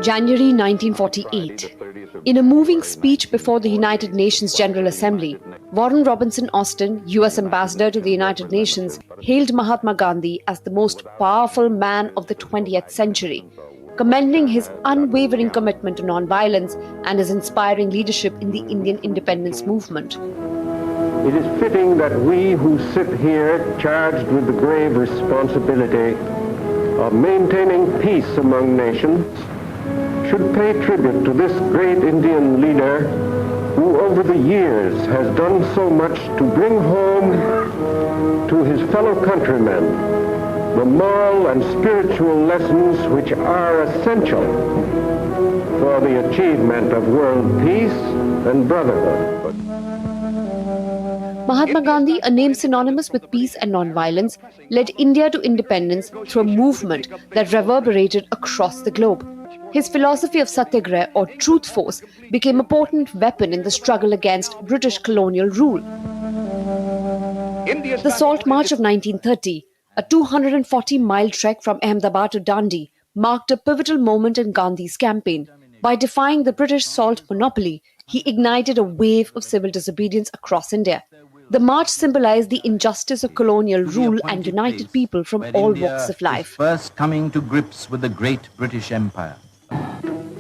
January 1948. In a moving speech before the United Nations General Assembly, Warren Robinson Austin, US Ambassador to the United Nations, hailed Mahatma Gandhi as the most powerful man of the 20th century, commending his unwavering commitment to non-violence and his inspiring leadership in the Indian independence movement. It is fitting that we who sit here charged with the grave responsibility of maintaining peace among nations should pay tribute to this great Indian leader who over the years has done so much to bring home to his fellow countrymen the moral and spiritual lessons which are essential for the achievement of world peace and brotherhood. Mahatma Gandhi, a name synonymous with peace and non-violence, led India to independence through a movement that reverberated across the globe. His philosophy of satyagraha or truth force became a potent weapon in the struggle against British colonial rule. The Salt March of 1930, a 240-mile trek from Ahmedabad to Dandi, marked a pivotal moment in Gandhi's campaign. By defying the British salt monopoly, he ignited a wave of civil disobedience across India. The march symbolized the injustice of colonial rule and united people from all walks of life. First coming to grips with the great British Empire.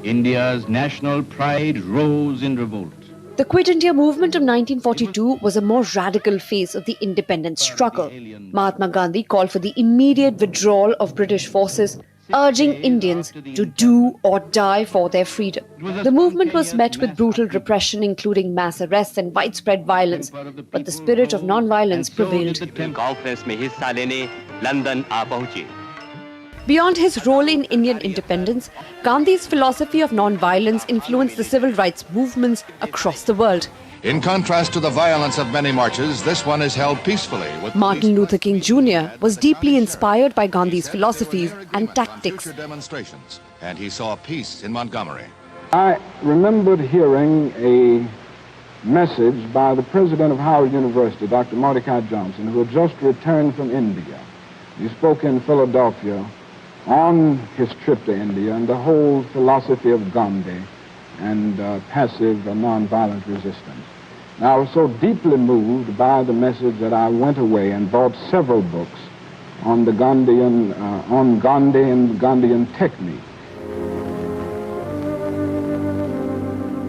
India's national pride rose in revolt. The Quit India movement of 1942 was a more radical phase of the independence struggle. Mahatma Gandhi called for the immediate withdrawal of British forces, urging Indians to do or die for their freedom. The movement was met with brutal repression, including mass arrests and widespread violence, but the spirit of non-violence prevailed. Beyond his role in Indian independence, Gandhi's philosophy of non-violence influenced the civil rights movements across the world. In contrast to the violence of many marches, this one is held peacefully. Martin Luther King Jr. was deeply inspired by Gandhi's philosophies and tactics. Demonstrations, and he saw peace in Montgomery. I remembered hearing a message by the president of Howard University, Dr. Mordecai Johnson, who had just returned from India. He spoke in Philadelphia on his trip to India and the whole philosophy of Gandhi and passive non-violent resistance. Now, I was so deeply moved by the message that I went away and bought several books on the Gandhian, on Gandhi and Gandhian technique.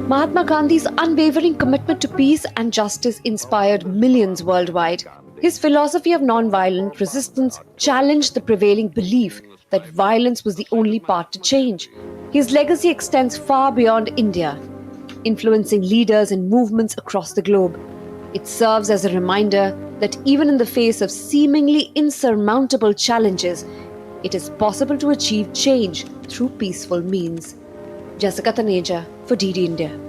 Mahatma Gandhi's unwavering commitment to peace and justice inspired millions worldwide. His philosophy of non-violent resistance challenged the prevailing belief that violence was the only path to change. His legacy extends far beyond India, influencing leaders and movements across the globe. It serves as a reminder that even in the face of seemingly insurmountable challenges, it is possible to achieve change through peaceful means. Jessica Taneja for DD India.